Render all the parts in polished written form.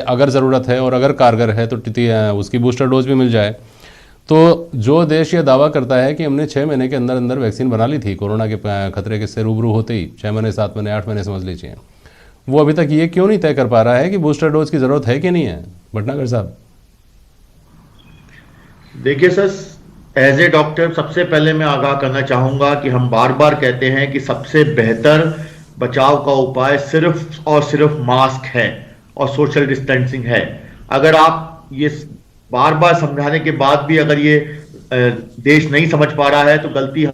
अगर ज़रूरत है और अगर कारगर है तो उसकी बूस्टर डोज भी मिल जाए। तो जो देश ये दावा करता है कि हमने 6 महीने के अंदर अंदर वैक्सीन बना ली थी कोरोना के खतरे के से रूबरू होते ही, 6 महीने 7 महीने 8 महीने समझ लीजिए, वो अभी तक ये क्यों नहीं तय कर पा रहा है कि बूस्टर डोज की ज़रूरत है कि नहीं है? भटनागर साहब। देखिए सर, एज ए डॉक्टर सबसे पहले मैं आगाह करना चाहूंगा कि हम बार बार कहते हैं कि सबसे बेहतर बचाव का उपाय सिर्फ और सिर्फ मास्क है और सोशल डिस्टेंसिंग है। अगर आप ये बार बार समझाने के बाद भी अगर ये देश नहीं समझ पा रहा है तो गलती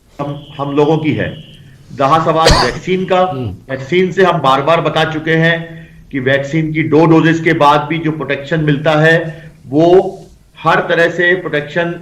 हम लोगों की है। रहा सवाल वैक्सीन का, वैक्सीन से हम बार बार बता चुके हैं कि वैक्सीन की 2 डोजेस के बाद भी जो प्रोटेक्शन मिलता है वो हर तरह से प्रोटेक्शन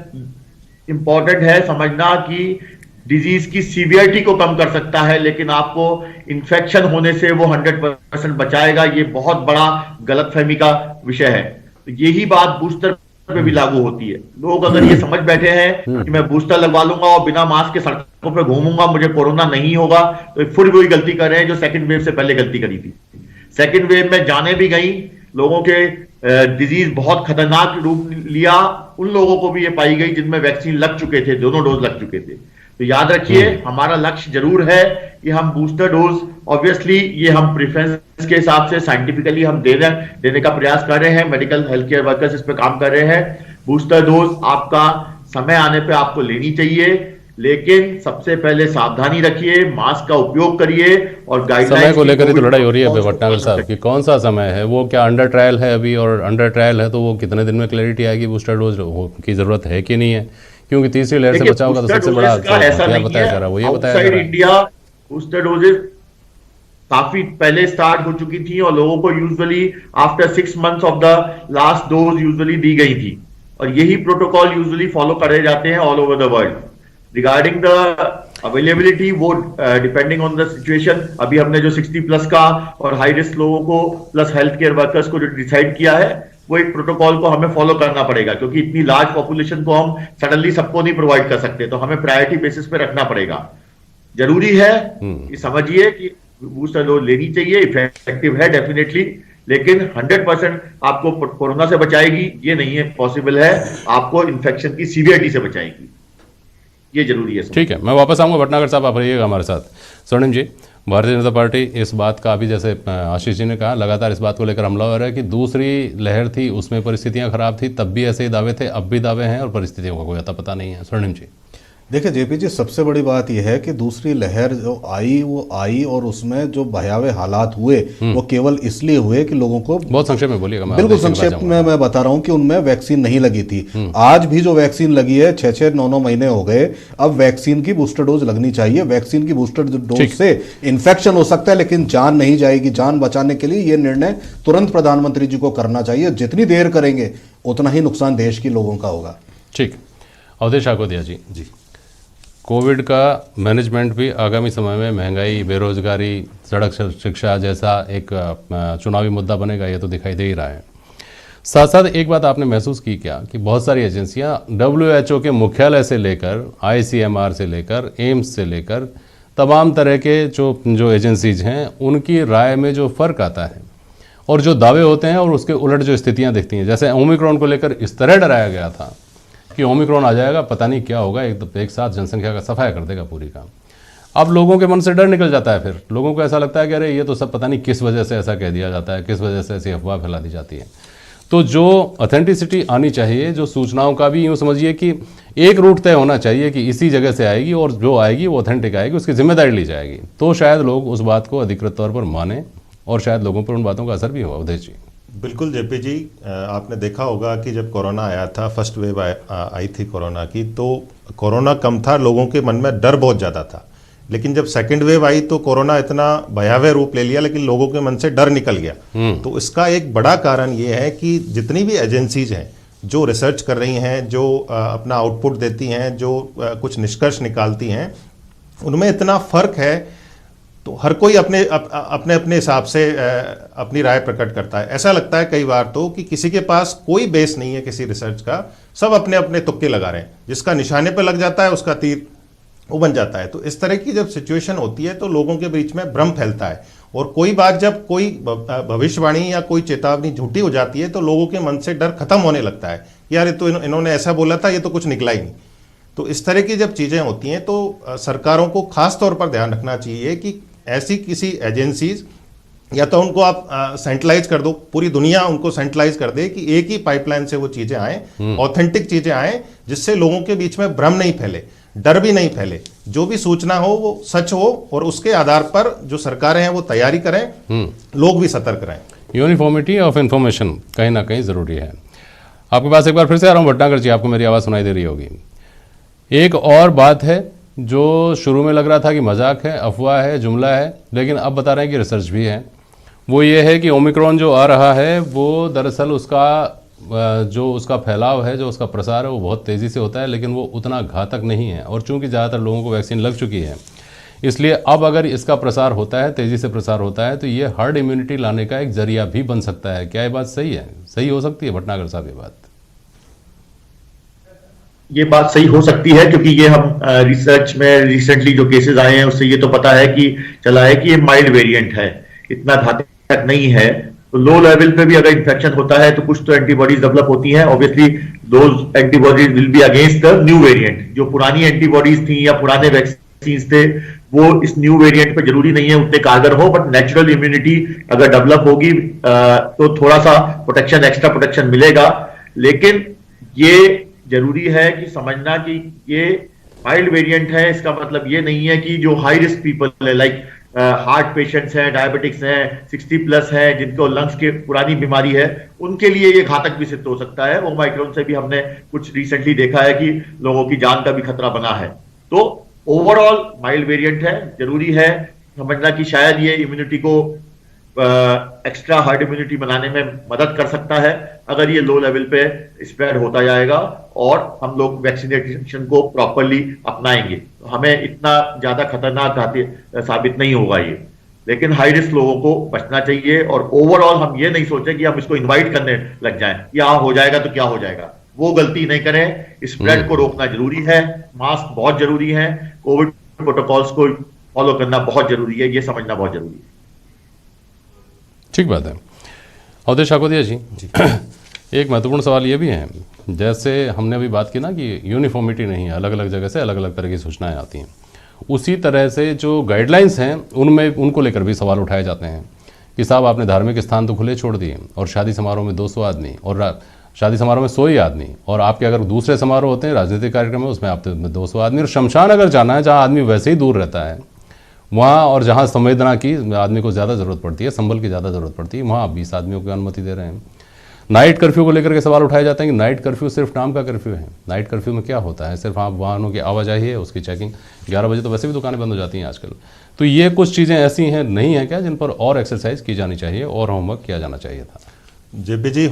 इंपॉर्टेंट है। समझना कि डिजीज की सीवियरिटी को कम कर सकता है लेकिन आपको इन्फेक्शन होने से वो 100% बचाएगा, ये बहुत बड़ा गलतफहमी का विषय है। तो यही बात बूस्टर पे भी लागू होती है। लोग अगर ये समझ बैठे हैं कि मैं बूस्टर लगवा लूंगा और बिना मास्क के सड़कों पे घूमूंगा मुझे कोरोना नहीं होगा, तो फिर वही गलती कर रहे हैं जो सेकंड वेव से पहले गलती करी थी। सेकंड वेव में जाने भी गई, लोगों के डिजीज बहुत खतरनाक रूप लिया, उन लोगों को भी ये पाई गई जिनमें वैक्सीन लग चुके थे, दोनों डोज लग चुके थे। तो याद रखिए हमारा लक्ष्य जरूर है कि हम बूस्टर डोज, ऑब्वियसली ये हम प्रेफरेंस के हिसाब से साइंटिफिकली हम देने का प्रयास कर रहे हैं। मेडिकल हेल्थ केयर वर्कर्स इस पे काम कर रहे हैं। बूस्टर डोज आपका समय आने पे आपको लेनी चाहिए, लेकिन सबसे पहले सावधानी रखिए, मास्क का उपयोग करिए और गाइडलाइन समय को लेकर ही तो लड़ाई हो रही है भटनागर साहब कि कौन सा समय है, वो क्या अंडर ट्रायल है अभी, और अंडर ट्रायल है तो वो कितने दिन में क्लैरिटी आएगी बूस्टर डोज की जरूरत है कि नहीं है, क्योंकि तीसरी लहर से बचाव का तो सबसे बड़ा क्या बताया जा रहा है वो ये बताया जा रहा है। इंडिया बूस्टर डोजेस काफी पहले स्टार्ट हो चुकी थी और लोगों को usually after 6 months of the last dose usually दी गई थी, और यही प्रोटोकॉल यूजुअली फॉलो करे जाते हैं all over the world. Regarding the availability, वो डिपेंडिंग ऑन द सिचुएशन, अभी हमने जो 60+ का और हाई रिस्क लोगों को प्लस हेल्थ केयर वर्कर्स को जो डिसाइड किया है वो एक प्रोटोकॉल को हमें फॉलो करना पड़ेगा, क्योंकि इतनी लार्ज पॉपुलेशन को हम सडनली सबको नहीं प्रोवाइड कर सकते, तो हमें प्रायोरिटी बेसिस पे रखना पड़ेगा। जरूरी है कि समझिए कि बूस्टर डोज लेनी चाहिए, इफेक्टिव है डेफिनेटली, लेकिन 100% आपको कोरोना से बचाएगी ये नहीं है पॉसिबल है, आपको इन्फेक्शन की सीवियरिटी से बचाएगी, ये जरूरी है। ठीक है, मैं वापस आऊंगा भटनागर साहब, आप रहिएगा हमारे साथ। स्वर्णिम जी, भारतीय जनता पार्टी इस बात का अभी जैसे आशीष जी ने कहा लगातार इस बात को लेकर हमला हो रहा है कि दूसरी लहर थी उसमें परिस्थितियां खराब थी, तब भी ऐसे ही दावे थे, अब भी दावे हैं और परिस्थितियों का कोई अता पता नहीं है। स्वर्णिम जी, देखिए जेपी जी, सबसे बड़ी बात यह है कि दूसरी लहर जो आई वो आई और उसमें जो भयावह हालात हुए वो केवल इसलिए हुए कि लोगों को, बहुत संक्षेप में बोलिएगा। बिल्कुल संक्षेप में मैं बता रहा हूं कि उनमें वैक्सीन नहीं लगी थी। आज भी जो वैक्सीन लगी है 6-6, 9-9 महीने हो गए, अब वैक्सीन की बूस्टर डोज लगनी चाहिए। वैक्सीन की बूस्टर डोज से इन्फेक्शन हो सकता है लेकिन जान नहीं जाएगी। जान बचाने के लिए यह निर्णय तुरंत प्रधानमंत्री जी को करना चाहिए। जितनी देर करेंगे उतना ही नुकसान देश के लोगों का होगा। ठीक, अवधेश आकोदिया जी, कोविड का मैनेजमेंट भी आगामी समय में महंगाई, बेरोजगारी, सड़क शिक्षा जैसा एक चुनावी मुद्दा बनेगा, ये तो दिखाई दे ही रहा है। साथ साथ एक बात आपने महसूस की क्या कि बहुत सारी एजेंसियां WHO के मुख्यालय से लेकर ICMR से लेकर एम्स से लेकर तमाम तरह के जो एजेंसीज हैं उनकी राय में जो फ़र्क आता है और जो दावे होते हैं और उसके उलट जो स्थितियाँ दिखती हैं, जैसे ओमिक्रॉन को लेकर इस तरह डराया गया था कि ओमिक्रॉन आ जाएगा, पता नहीं क्या होगा, एक साथ जनसंख्या का सफाया कर देगा पूरी का। अब लोगों के मन से डर निकल जाता है, फिर लोगों को ऐसा लगता है कि अरे ये तो सब पता नहीं किस वजह से ऐसा कह दिया जाता है, किस वजह से ऐसी अफवाह फैला दी जाती है। तो जो ऑथेंटिसिटी आनी चाहिए, जो सूचनाओं का भी यूँ समझिए कि एक रूट तय होना चाहिए कि इसी जगह से आएगी और जो आएगी वो ऑथेंटिक आएगी, उसकी जिम्मेदारी ली जाएगी, तो शायद लोग उस बात को अधिकृत तौर पर माने और शायद लोगों पर उन बातों का असर भी हो। अवधेश जी, बिल्कुल जेपी जी, आपने देखा होगा कि जब कोरोना आया था, फर्स्ट वेव आई थी कोरोना की, तो कोरोना कम था, लोगों के मन में डर बहुत ज़्यादा था। लेकिन जब सेकंड वेव आई तो कोरोना इतना भयावह रूप ले लिया लेकिन लोगों के मन से डर निकल गया। तो इसका एक बड़ा कारण ये है कि जितनी भी एजेंसीज हैं जो रिसर्च कर रही हैं, जो अपना आउटपुट देती हैं, जो कुछ निष्कर्ष निकालती हैं, उनमें इतना फर्क है, तो हर कोई अपने अपने हिसाब से अपनी राय प्रकट करता है। ऐसा लगता है कई बार तो कि किसी के पास कोई बेस नहीं है किसी रिसर्च का, सब अपने अपने तुक्के लगा रहे हैं, जिसका निशाने पर लग जाता है उसका तीर वो बन जाता है। तो इस तरह की जब सिचुएशन होती है तो लोगों के बीच में भ्रम फैलता है और कोई बात जब कोई भविष्यवाणी या कोई चेतावनी झूठी हो जाती है तो लोगों के मन से डर खत्म होने लगता है, यार ये तो इन्होंने ऐसा बोला था, ये तो कुछ निकला ही नहीं। तो इस तरह की जब चीज़ें होती हैं तो सरकारों को खास तौर पर ध्यान रखना चाहिए कि ऐसी किसी एजेंसीज या तो उनको आप सेंट्रलाइज कर दो, पूरी दुनिया उनको सेंट्रलाइज कर दे कि एक ही पाइपलाइन से वो चीज़ें आएँ, ऑथेंटिक चीज़ें आएँ, जिससे लोगों के बीच में भ्रम नहीं फैले, डर भी नहीं फैले, जो भी सूचना हो वो सच हो और उसके आधार पर जो सरकारें हैं वो तैयारी करें, लोग भी सतर्क रहें। यूनिफॉर्मिटी ऑफ इंफॉर्मेशन कहीं ना कहीं ज़रूरी है। आपके पास एक बार फिर से आ रहा हूँ भटनागर जी, आपको मेरी आवाज़ सुनाई दे रही होगी। एक और बात है जो शुरू में लग रहा था कि मजाक है, अफवाह है, जुमला है, लेकिन अब बता रहे हैं कि रिसर्च भी है। वो ये है कि ओमिक्रॉन जो आ रहा है वो दरअसल उसका जो उसका फैलाव है, जो उसका प्रसार है वो बहुत तेज़ी से होता है, लेकिन वो उतना घातक नहीं है। और चूंकि ज़्यादातर लोगों को वैक्सीन लग चुकी है, इसलिए अब अगर इसका प्रसार होता है, तेज़ी से प्रसार होता है, तो ये हर्ड इम्यूनिटी लाने का एक जरिया भी बन सकता है। क्या ये बात सही है? सही हो सकती है भटनागर साहब ये बात सही हो सकती है, क्योंकि ये हम रिसर्च में रिसेंटली जो केसेस आए हैं उससे ये तो पता है कि चला है कि ये माइल्ड वेरिएंट है, इतना घातक नहीं है। तो लो लेवल पे भी अगर इन्फेक्शन होता है तो कुछ तो एंटीबॉडीज डेवलप होती हैं। Obviously those antibodies will be against the new variant. जो पुरानी एंटीबॉडीज थी या पुराने वैक्सीन थे वो इस न्यू वेरिएंट पे जरूरी नहीं है उतने कारगर हो, बट नेचुरल इम्यूनिटी अगर डेवलप होगी तो थोड़ा सा प्रोटेक्शन, एक्स्ट्रा प्रोटेक्शन मिलेगा। लेकिन ये जरूरी है कि समझना कि ये माइल्ड वेरिएंट है, इसका मतलब ये नहीं है कि जो हाई रिस्क पीपल है, लाइक हार्ट पेशेंट्स हैं, डायबिटिक्स हैं, 60+ हैं, जिनको लंग्स के पुरानी बीमारी है, उनके लिए ये घातक भी सिद्ध हो सकता है। ओमाइक्रॉन से भी हमने कुछ रिसेंटली देखा है कि लोगों की जान का भी खतरा बना है। तो ओवरऑल माइल्ड वेरिएंट है, जरूरी है समझना कि शायद ये इम्यूनिटी को एक्स्ट्रा हार्ड इम्यूनिटी बनाने में मदद कर सकता है अगर ये लो लेवल पे स्प्रेड होता जाएगा और हम लोग वैक्सीनेशन को प्रॉपरली अपनाएंगे, तो हमें इतना ज्यादा खतरनाक साबित नहीं होगा ये। लेकिन हाई रिस्क लोगों को बचना चाहिए और ओवरऑल हम ये नहीं सोचें कि हम इसको इन्वाइट करने लग जाएं कि हाँ हो जाएगा तो क्या हो जाएगा, वो गलती नहीं करें। स्प्रेड को रोकना जरूरी है, मास्क बहुत जरूरी है, कोविड प्रोटोकॉल्स को फॉलो करना बहुत जरूरी है, ये समझना बहुत जरूरी है। ठीक बात है। अवधेश शाकोदिया जी, एक महत्वपूर्ण सवाल ये भी है, जैसे हमने अभी बात की ना कि यूनिफॉर्मिटी नहीं है, अलग अलग जगह से अलग अलग तरह की सूचनाएं आती हैं, उसी तरह से जो गाइडलाइंस हैं उनमें उनको लेकर भी सवाल उठाए जाते हैं कि साहब आपने धार्मिक स्थान तो खुले छोड़ दिए और शादी समारोह में 200 आदमी और शादी समारोह में 100 ही आदमी, और आपके अगर दूसरे समारोह होते हैं राजनीतिक कार्यक्रम में उसमें आप 200 आदमी, और शमशान अगर जाना है जहाँ आदमी वैसे ही दूर रहता है वहाँ, और जहाँ संवेदना की आदमी को ज़्यादा ज़रूरत पड़ती है, संबल की ज़्यादा ज़रूरत पड़ती है, वहाँ आप 20 आदमियों की अनुमति दे रहे हैं। नाइट कर्फ्यू को लेकर के सवाल उठाए जाते हैं कि नाइट कर्फ्यू सिर्फ नाम का कर्फ्यू है। नाइट कर्फ्यू में क्या होता है? सिर्फ आप वाहनों की आवाजाही है, उसकी चेकिंग। 11 बजे तो वैसे भी दुकानें बंद हो जाती हैं आजकल। तो ये कुछ चीज़ें ऐसी हैं नहीं है क्या जिन पर और एक्सरसाइज की जानी चाहिए और होमवर्क किया जाना चाहिए था? जेपी जी,